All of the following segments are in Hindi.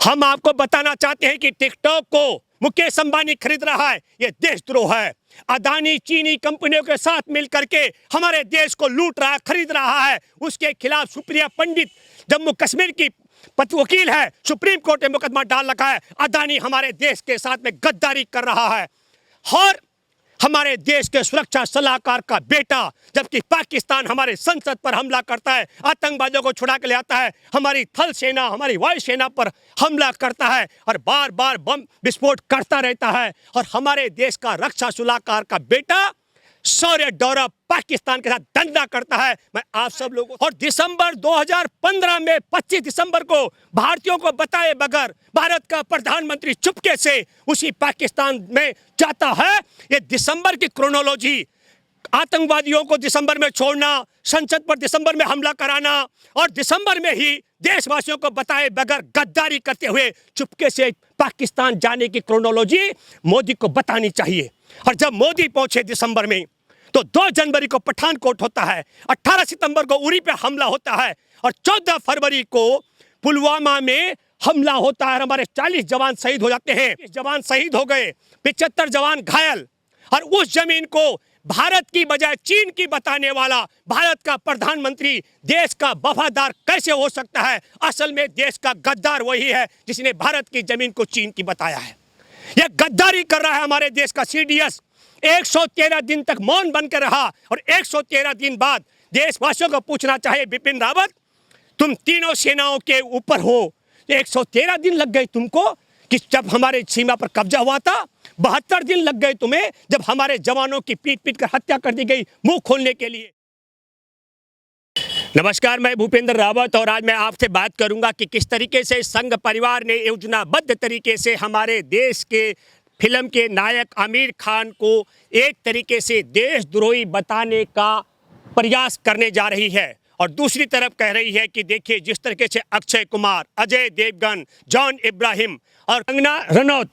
हम आपको बताना चाहते हैं कि टिकटॉक को मुकेश अंबानी खरीद रहा है, यह देशद्रोह है। अदानी चीनी कंपनियों के साथ मिलकर के हमारे देश को लूट रहा है, खरीद रहा है। उसके खिलाफ सुप्रिया पंडित जम्मू कश्मीर की वकील है, सुप्रीम कोर्ट में मुकदमा डाल रखा है। अदानी हमारे देश के साथ में गद्दारी कर रहा है और हमारे देश के सुरक्षा सलाहकार का बेटा, जबकि पाकिस्तान हमारे संसद पर हमला करता है, आतंकवादियों को छुड़ा के ले आता है, हमारी थल सेना हमारी वायु सेना पर हमला करता है और बार बार बम विस्फोट करता रहता है। और हमारे देश का रक्षा सलाहकार का बेटा शौर्य डोरा पाकिस्तान के साथ धंधा करता है। मैं आप सब लोगों और दिसंबर 2015 में 25 दिसंबर को भारतीयों को बताए बगैर भारत का प्रधानमंत्री चुपके से उसी पाकिस्तान में जाता है। ये दिसंबर की क्रोनोलॉजी, आतंकवादियों को दिसंबर में छोड़ना, संसद पर दिसंबर में हमला कराना और दिसंबर में ही देशवासियों को बताए बगैर गद्दारी करते हुए चुपके से पाकिस्तान जाने की क्रोनोलॉजी मोदी को बतानी चाहिए। और जब मोदी पहुंचे दिसंबर में तो 2 जनवरी को पठानकोट होता है, 18 सितंबर को उरी पे हमला होता है और 14 फरवरी को पुलवामा में हमला होता है। हमारे 40 जवान शहीद हो जाते हैं, जवान शहीद हो गए, 75 जवान घायल। और उस जमीन को भारत की बजाय चीन की बताने वाला भारत का प्रधानमंत्री देश का वफादार कैसे हो सकता है? असल में देश का गद्दार वही है जिसने भारत की जमीन को चीन की बताया है। यह गद्दारी कर रहा है हमारे देश का सीडीएस। 113 दिन तक मौन बनकर रहा और 113 दिन बाद देशवासियों को पूछना चाहिए, बिपिन रावत तुम तीनों सेनाओं के ऊपर हो, 113 दिन लग गए तुमको कि जब हमारे सीमा पर कब्जा हुआ था, 72 दिन लग गए तुम्हें जब हमारे जवानों की पीट पीट कर हत्या कर दी गई मुंह खोलने के लिए। नमस्कार, मैं भूपेंद्र रावत और आज मैं आपसे बात करूंगा कि किस तरीके से संघ परिवार ने योजनाबद्ध तरीके से हमारे देश के फिल्म के नायक आमिर खान को एक तरीके से देशद्रोही बताने का प्रयास करने जा रही है और दूसरी तरफ कह रही है कि देखिए जिस तरीके से अक्षय कुमार, अजय देवगन, जॉन इब्राहिम और कंगना रनौत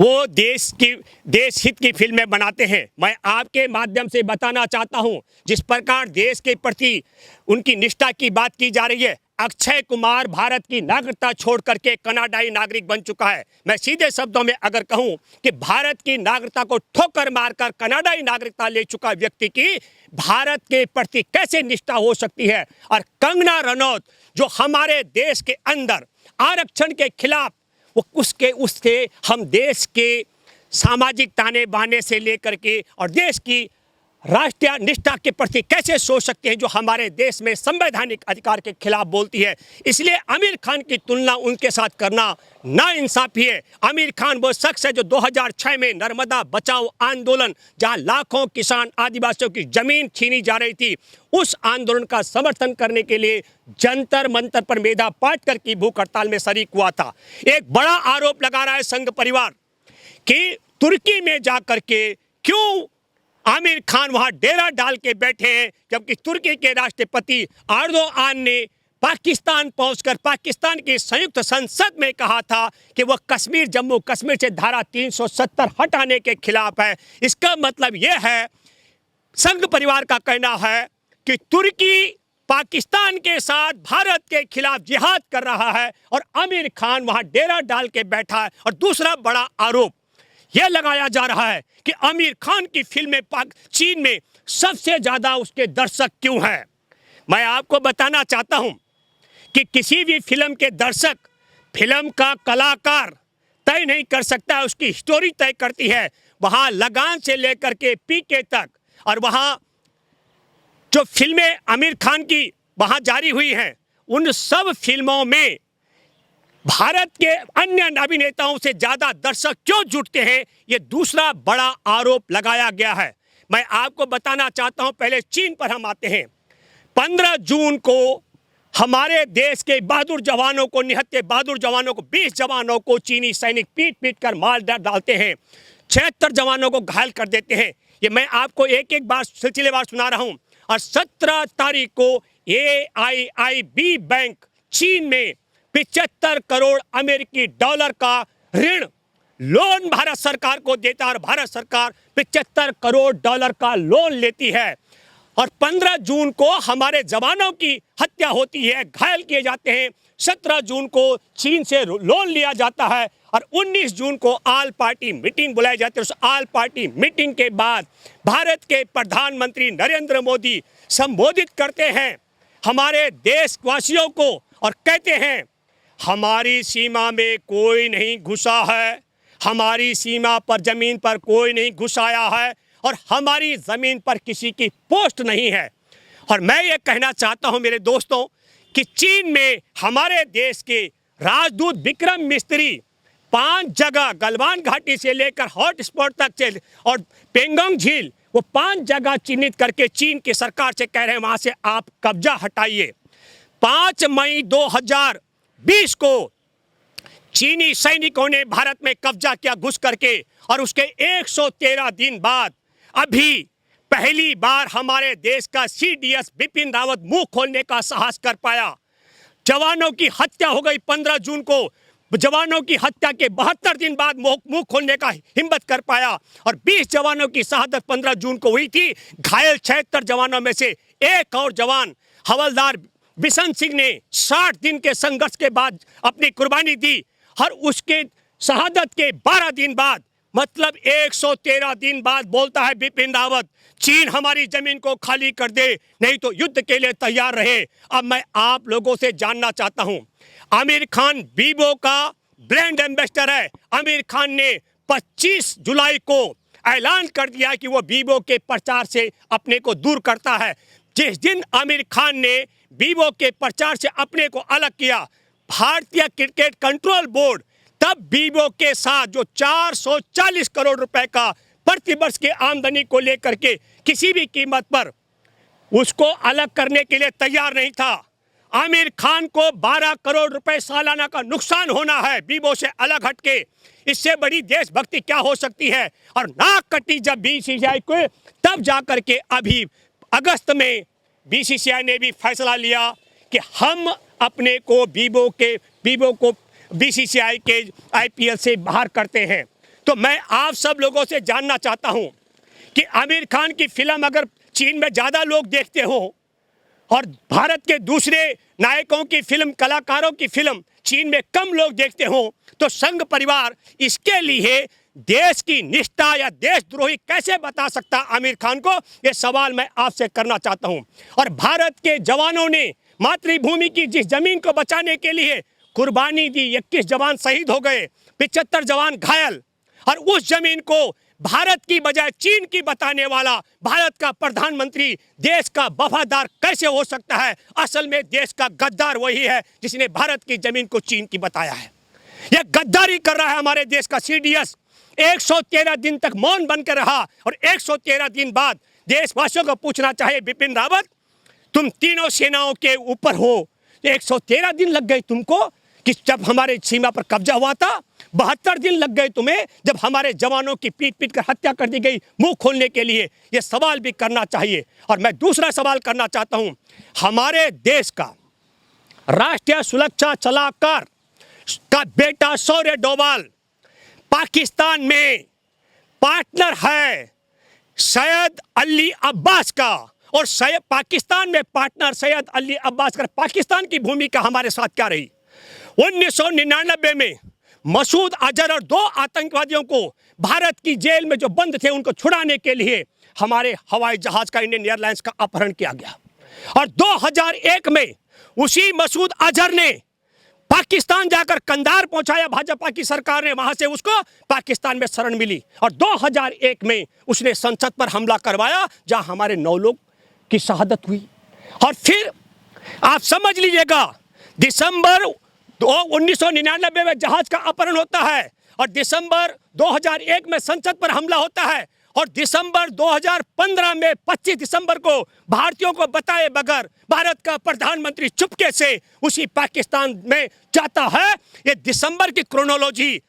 वो देश हित की फिल्में बनाते हैं। मैं आपके माध्यम से बताना चाहता हूं, जिस प्रकार देश के प्रति उनकी निष्ठा की बात की जा रही है, अक्षय कुमार भारत की नागरिकता छोड़ करके कनाडाई नागरिक बन चुका है। मैं सीधे शब्दों में अगर कहूं कि भारत की नागरिकता को ठोकर मारकर कनाडाई नागरिकता ले चुका व्यक्ति की भारत के प्रति कैसे निष्ठा हो सकती है? और कंगना रनौत जो हमारे देश के अंदर आरक्षण के खिलाफ, वो उसके हम देश के सामाजिक ताने बाने से लेकर के और देश की राष्ट्रीय निष्ठा के प्रति कैसे सोच सकते हैं जो हमारे देश में संवैधानिक अधिकार के खिलाफ बोलती है। इसलिए आमिर खान की तुलना उनके साथ करना नाइंसाफी है। आमिर खान वो शख्स है जो 2006 में नर्मदा बचाओ आंदोलन, जहां लाखों किसान आदिवासियों की जमीन छीनी जा रही थी, उस आंदोलन का समर्थन करने के लिए जंतर मंतर पर मेधा पाटकर की भूख हड़ताल में शरीक हुआ था। एक बड़ा आरोप लगा रहा है संघ परिवार कि तुर्की में जाकर के क्यों आमिर खान वहां डेरा डाल के बैठे हैं, जबकि तुर्की के राष्ट्रपति एर्दोआन ने पाकिस्तान पहुंचकर पाकिस्तान की संयुक्त संसद में कहा था कि वह कश्मीर, जम्मू कश्मीर से धारा 370 हटाने के खिलाफ है। इसका मतलब यह है, संघ परिवार का कहना है कि तुर्की पाकिस्तान के साथ भारत के खिलाफ जिहाद कर रहा है और आमिर खान वहां डेरा डाल के बैठा है। और दूसरा बड़ा आरोप यह लगाया जा रहा है कि आमिर खान की फिल्में चीन में सबसे ज्यादा उसके दर्शक क्यों हैं? मैं आपको बताना चाहता हूं कि किसी भी फिल्म के दर्शक फिल्म का कलाकार तय नहीं कर सकता, उसकी स्टोरी तय करती है। वहां लगान से लेकर के पीके तक और वहां जो फिल्में आमिर खान की वहां जारी हुई हैं, उन सब फिल्मों में भारत के अन्य अभिनेताओं से ज्यादा दर्शक क्यों जुटते हैं, ये दूसरा बड़ा आरोप लगाया गया है। मैं आपको बताना चाहता हूं, पहले चीन पर हम आते हैं। 15 जून को हमारे देश के बहादुर जवानों को, निहत्थे बहादुर जवानों को, 20 जवानों को चीनी सैनिक पीट पीट कर मार डालते हैं, 76 जवानों को घायल कर देते हैं। ये मैं आपको एक एक बार सिलसिलेवार सुना रहा हूं। और 17 तारीख को AIIB बैंक चीन में 75 करोड़ अमेरिकी डॉलर का ऋण लोन भारत सरकार को देता है और भारत सरकार 75 करोड़ डॉलर का लोन लेती है। और 15 जून को हमारे जवानों की हत्या होती है, घायल किए जाते हैं। 17 जून को चीन से लोन लिया जाता है और 19 जून को ऑल पार्टी मीटिंग बुलाई जाती है। उस ऑल पार्टी मीटिंग के बाद भारत के प्रधानमंत्री नरेंद्र मोदी संबोधित करते हैं हमारे देशवासियों को और कहते हैं हमारी सीमा में कोई नहीं घुसा है, हमारी सीमा पर जमीन पर कोई नहीं घुस आया है और हमारी जमीन पर किसी की पोस्ट नहीं है। और मैं ये कहना चाहता हूं मेरे दोस्तों कि चीन में हमारे देश के राजदूत विक्रम मिस्त्री 5 जगह गलवान घाटी से लेकर हॉटस्पॉट तक से और पेंगोंग झील, वो 5 जगह चिन्हित करके चीन की सरकार से कह रहे हैं वहां से आप कब्जा हटाइए। 5 मई 2020 को चीनी सैनिकों ने भारत में कब्जा किया घुस करके और उसके 113 दिन बाद अभी पहली बार हमारे देश का सीडीएस बिपिन रावत मुंह खोलने का साहस कर पाया। जवानों की हत्या हो गई 15 जून को, जवानों की हत्या के 72 दिन बाद मुंह खोलने का हिम्मत कर पाया और 20 जवानों की शहादत 15 जून को हुई थी। घायल 76 जवानों में से एक और जवान हवलदार बिशन सिंह ने 60 दिन के संघर्ष के बाद अपनी कुर्बानी दी और उसके शहादत के 12 दिन बाद मतलब 113 दिन बाद बोलता है बिपिन रावत चीन हमारी जमीन को खाली कर दे, नहीं तो युद्ध के लिए तैयार रहे। अब मैं आप लोगों से जानना चाहता हूं, आमिर खान वीवो का ब्रांड एम्बेसडर है। आमिर खान ने 25 जुलाई को ऐलान कर दिया कि वो वीवो के प्रचार से अपने को दूर करता है। जिस दिन आमिर खान ने वीवो के प्रचार से अपने को अलग किया, भारतीय क्रिकेट कंट्रोल बोर्ड तब वीवो के साथ जो 440 करोड़ रुपए का प्रतिवर्ष की आमदनी को लेकर के किसी भी कीमत पर उसको अलग करने के लिए तैयार नहीं था। आमिर खान को 12 करोड़ रुपए सालाना का नुकसान होना है वीवो से अलग हटके। इससे बड़ी देशभक्ति क्या हो सकती है। और नाक कटी जब बीसीसीआई को, तब जाकर के अभी अगस्त में बीसीसीआई ने भी फैसला लिया कि हम अपने को वीवो को बीसीसीआई के आईपीएल से बाहर करते हैं। तो मैं आप सब लोगों से जानना चाहता हूं कि आमिर खान की फिल्म अगर चीन में ज़्यादा लोग देखते हो और भारत के दूसरे नायकों की फिल्म, कलाकारों की फिल्म चीन में कम लोग देखते हो, तो संघ परिवार इसके लिए देश की निष्ठा या देशद्रोही कैसे बता सकता आमिर खान को, ये सवाल मैं आपसे करना चाहता हूं। और भारत के जवानों ने मातृभूमि की जिस जमीन को बचाने के लिए कुर्बानी दी, 21 जवान शहीद हो गए, 75 जवान घायल, और उस जमीन को भारत की बजाय चीन की बताने वाला भारत का प्रधानमंत्री देश का वफादार कैसे हो सकता है। असल में देश का गद्दार वही है जिसने भारत की जमीन को चीन की बताया है। यह गद्दारी कर रहा है हमारे देश का सीडीएस। 113 दिन तक मौन बनकर रहा और 113 दिन बाद देशवासियों को पूछना चाहे बिपिन रावत, तुम तीनों सेनाओं के ऊपर हो, 113 दिन लग गए तुमको कि जब हमारे सीमा पर कब्जा हुआ था, 72 दिन लग गए तुम्हें जब हमारे जवानों की पीट पीट कर हत्या कर दी गई मुंह खोलने के लिए। यह सवाल भी करना चाहिए। और मैं दूसरा सवाल करना चाहता हूं, हमारे देश का राष्ट्रीय सुरक्षा सलाहकार का बेटा शौर्य डोभाल पाकिस्तान में पार्टनर है सैयद अली अब्बास का, और पाकिस्तान में पार्टनर सैयद अली अब्बास का पाकिस्तान की भूमिका हमारे साथ क्या रही। 1999 में मसूद अजहर और 2 आतंकवादियों को भारत की जेल में जो बंद थे उनको छुड़ाने के लिए हमारे हवाई जहाज का, इंडियन एयरलाइंस का अपहरण किया गया। और 2001 में उसी मसूद अजहर ने पाकिस्तान जाकर कंधार पहुंचाया, भाजपा की सरकार ने वहां से उसको पाकिस्तान में शरण मिली। और 2001 में उसने संसद पर हमला करवाया जहां हमारे 9 लोग की शहादत हुई। और फिर आप समझ लीजिएगा, दिसंबर 1999 में जहाज का अपहरण होता है और दिसंबर 2001 में संसद पर हमला होता है और दिसंबर 2015 में 25 दिसंबर को भारतीयों को बताए बगैर भारत का प्रधानमंत्री चुपके से उसी पाकिस्तान में जाता है। ये दिसंबर की क्रोनोलॉजी,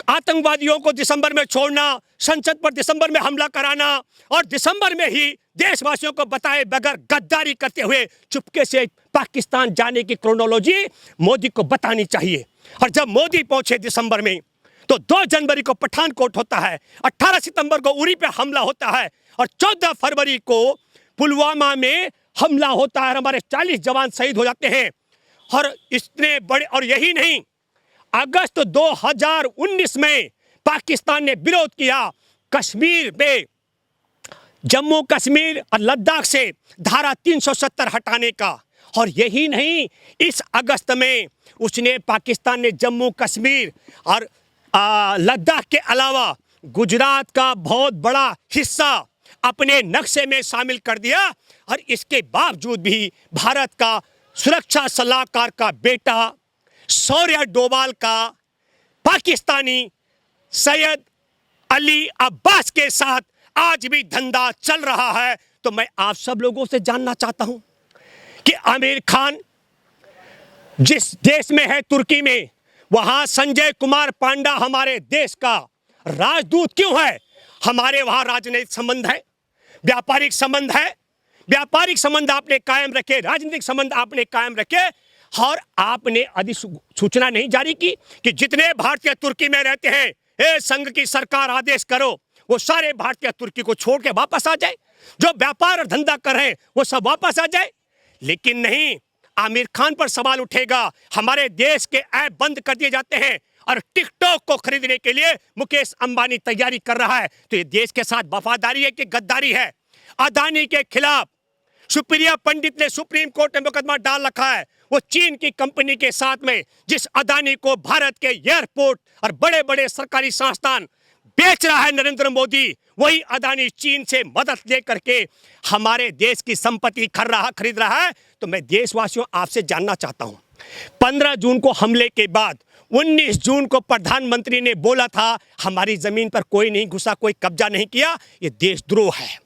आतंकवादियों को दिसंबर में छोड़ना, संसद पर दिसंबर में हमला कराना और दिसंबर में ही देशवासियों को बताए बगैर गद्दारी करते हुए चुपके से पाकिस्तान जाने की क्रोनोलॉजी मोदी को बतानी चाहिए। और जब मोदी पहुंचे दिसंबर में तो 2 जनवरी को पठानकोट होता है, 18 सितंबर को उरी पे हमला होता है और 14 फरवरी को पुलवामा में हमला होता है, हमारे 40 जवान शहीद हो जाते हैं। और इतने बड़े, और यही नहीं, अगस्त 2019 में पाकिस्तान ने विरोध किया कश्मीर में, जम्मू कश्मीर और लद्दाख से धारा 370 हटाने का। और यही नहीं, इस अगस्त में उसने, पाकिस्तान ने जम्मू कश्मीर और लद्दाख के अलावा गुजरात का बहुत बड़ा हिस्सा अपने नक्शे में शामिल कर दिया। और इसके बावजूद भी भारत का सुरक्षा सलाहकार का बेटा शौर्य डोभाल का पाकिस्तानी सैयद अली अब्बास के साथ आज भी धंधा चल रहा है। तो मैं आप सब लोगों से जानना चाहता हूं कि आमिर खान जिस देश में है, तुर्की में, वहां संजय कुमार पांडा हमारे देश का राजदूत क्यों है? हमारे वहां राजनीतिक संबंध है, व्यापारिक संबंध है, व्यापारिक संबंध आपने कायम रखे, राजनीतिक संबंध आपने कायम रखे। और आपने अधिसूचना नहीं जारी की कि जितने भारतीय तुर्की में रहते हैं, ए संघ की सरकार आदेश करो वो सारे भारतीय तुर्की को छोड़ के वापस आ जाए, जो व्यापार और धंधा कर रहे हैं वो सब वापस आ जाए। लेकिन नहीं, आमिर खान पर सवाल उठेगा। हमारे देश के ऐप बंद कर दिए जाते हैं और टिकटॉक को खरीदने के लिए मुकेश अंबानी तैयारी कर रहा है। तो ये देश के साथ वफादारी है कि गद्दारी है? अदानी के खिलाफ सुप्रिया पंडित ने सुप्रीम कोर्ट में मुकदमा डाल रखा है। वो चीन की कंपनी के साथ में, जिस अदानी को भारत के एयरपोर्ट और बड़े बड़े सरकारी संस्थान बेच रहा है नरेंद्र मोदी, वही अदानी चीन से मदद लेकर के हमारे देश की संपत्ति खरीद रहा है। तो मैं देशवासियों आपसे जानना चाहता हूं, 15 जून को हमले के बाद 19 जून को प्रधानमंत्री ने बोला था हमारी जमीन पर कोई नहीं घुसा, कोई कब्जा नहीं किया, ये देशद्रोह है।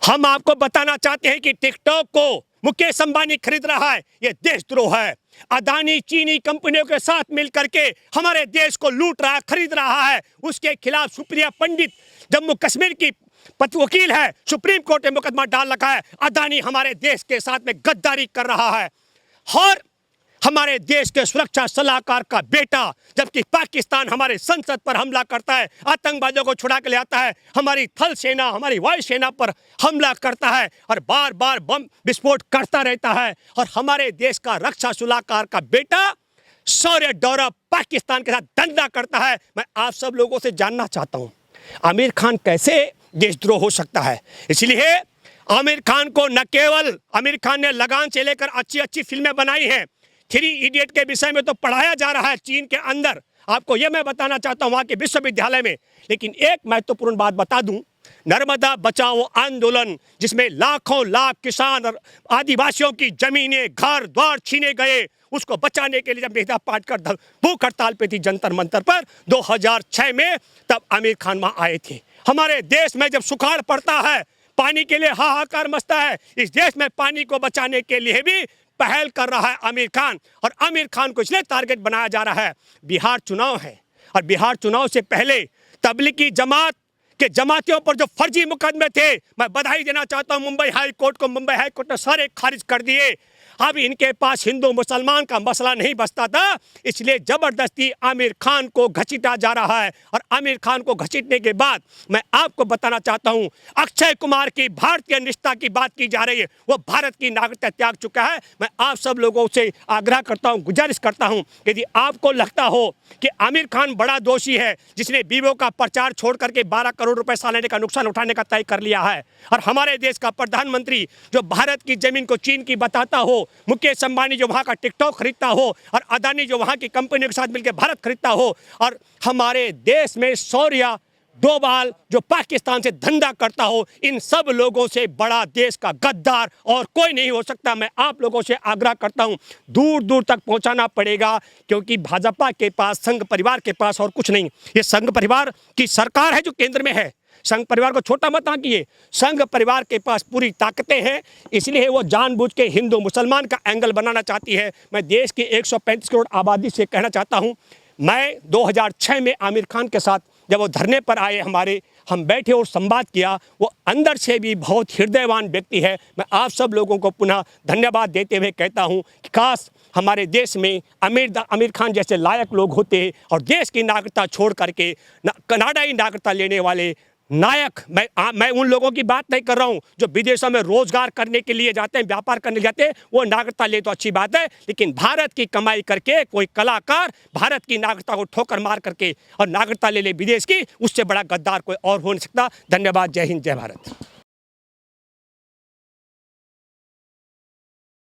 हम आपको बताना चाहते हैं कि टिकटॉक को मुकेश अंबानी खरीद रहा है, ये देशद्रोह है। अदानी चीनी कंपनियों के साथ मिलकर के हमारे देश को लूट रहा है, खरीद रहा है। उसके खिलाफ सुप्रिया पंडित जम्मू कश्मीर की वकील है, सुप्रीम कोर्ट में मुकदमा डाल रखा है। अदानी हमारे देश के साथ में गद्दारी कर रहा है। और हमारे देश के सुरक्षा सलाहकार का बेटा, जबकि पाकिस्तान हमारे संसद पर हमला करता है, आतंकवादियों को छुड़ा के ले आता है, हमारी थल सेना, हमारी वायु सेना पर हमला करता है और बार बार बम विस्फोट करता रहता है। और हमारे देश का रक्षा सलाहकार का बेटा शौर्य डोभाल पाकिस्तान के साथ धंधा करता है। मैं आप सब लोगों से जानना चाहता हूं, आमिर खान कैसे देशद्रोह हो सकता है? इसलिए आमिर खान को न केवल आमिर खान ने लगान से लेकर अच्छी अच्छी फिल्में बनाई हैं, 3 इडियट के विषय में तो पढ़ाया जा रहा है चीन के अंदर, आपको यह मैं बताना चाहता हूं वहां के विश्वविद्यालय में। लेकिन एक महत्वपूर्ण बात बता दूं, नर्मदा बचाओ आंदोलन, जिसमें लाखों लाख किसान और आदिवासियों की जमीनें, घर द्वार छीने गए, उसको बचाने के लिए जब मेधा पाटकर भूख हड़ताल पे थी जंतर मंतर पर 2006 में, तब आमिर खान वहां आए थे। हमारे देश में जब सुखाड़ पड़ता है, पानी के लिए हाहाकार मचता है, इस देश में पानी को बचाने के लिए भी पहल कर रहा है आमिर खान। और आमिर खान को इसलिए टारगेट बनाया जा रहा है, बिहार चुनाव है और बिहार चुनाव से पहले तबलीगी जमात के जमातियों पर जो फर्जी मुकदमे थे, मैं बधाई देना चाहता हूं मुंबई हाई कोर्ट को। मुंबई हाई कोर्ट ने सारे खारिज कर दिए। अब इनके पास हिंदू मुसलमान का मसला नहीं बचता था, इसलिए जबरदस्ती आमिर खान को घसीटा जा रहा है। और आमिर खान को घसीटने के बाद मैं आपको बताना चाहता हूं, अक्षय कुमार की भारतीय निष्ठा की बात की जा रही है, वो भारत की नागरिकता त्याग चुका है। मैं आप सब लोगों से आग्रह करता हूं, गुजारिश करता हूं, यदि आपको लगता हो कि आमिर खान बड़ा दोषी है, जिसने वीवो का प्रचार छोड़ करके 12 करोड़ रुपए सालाने का नुकसान उठाने का तय कर लिया है, और हमारे देश का प्रधानमंत्री जो भारत की जमीन को चीन की बताता हो, मुकेश अंबानी जो वहां का टिकटॉक खरीदता हो, और अदानी जो वहां की कंपनियों के साथ मिलकर भारत खरीदता हो, और हमारे देश में शौर्य डोभाल जो पाकिस्तान से धंधा करता हो, इन सब लोगों से बड़ा देश का गद्दार और कोई नहीं हो सकता। मैं आप लोगों से आग्रह करता हूं, दूर दूर तक पहुंचाना पड़ेगा, क्योंकि भाजपा के पास, संघ परिवार के पास और कुछ नहीं। ये संघ परिवार की सरकार है जो केंद्र में है। संघ परिवार को छोटा मत आंकिए, संघ परिवार के पास पूरी ताकतें हैं, इसलिए वो जानबूझ के हिंदू मुसलमान का एंगल बनाना चाहती है। मैं देश की 135 करोड़ आबादी से कहना चाहता हूं, मैं 2006 में आमिर खान के साथ जब वो धरने पर आए, हम बैठे और संवाद किया, वो अंदर से भी बहुत हृदयवान व्यक्ति है। मैं आप सब लोगों को पुनः धन्यवाद देते हुए कहता हूं कि काश हमारे देश में आमिर खान जैसे लायक लोग होते और देश की नागरिकता छोड़ करके कनाडाई नागरिकता लेने वाले नायक, मैं उन लोगों की बात नहीं कर रहा हूं जो विदेशों में रोजगार करने के लिए जाते हैं, व्यापार करने जाते हैं, वो नागरिकता ले तो अच्छी बात है, लेकिन भारत की कमाई करके कोई कलाकार भारत की नागरिकता को ठोकर मार करके और नागरिकता ले ले विदेश की, उससे बड़ा गद्दार कोई और हो नहीं सकता। धन्यवाद। जय हिंद, जय भारत।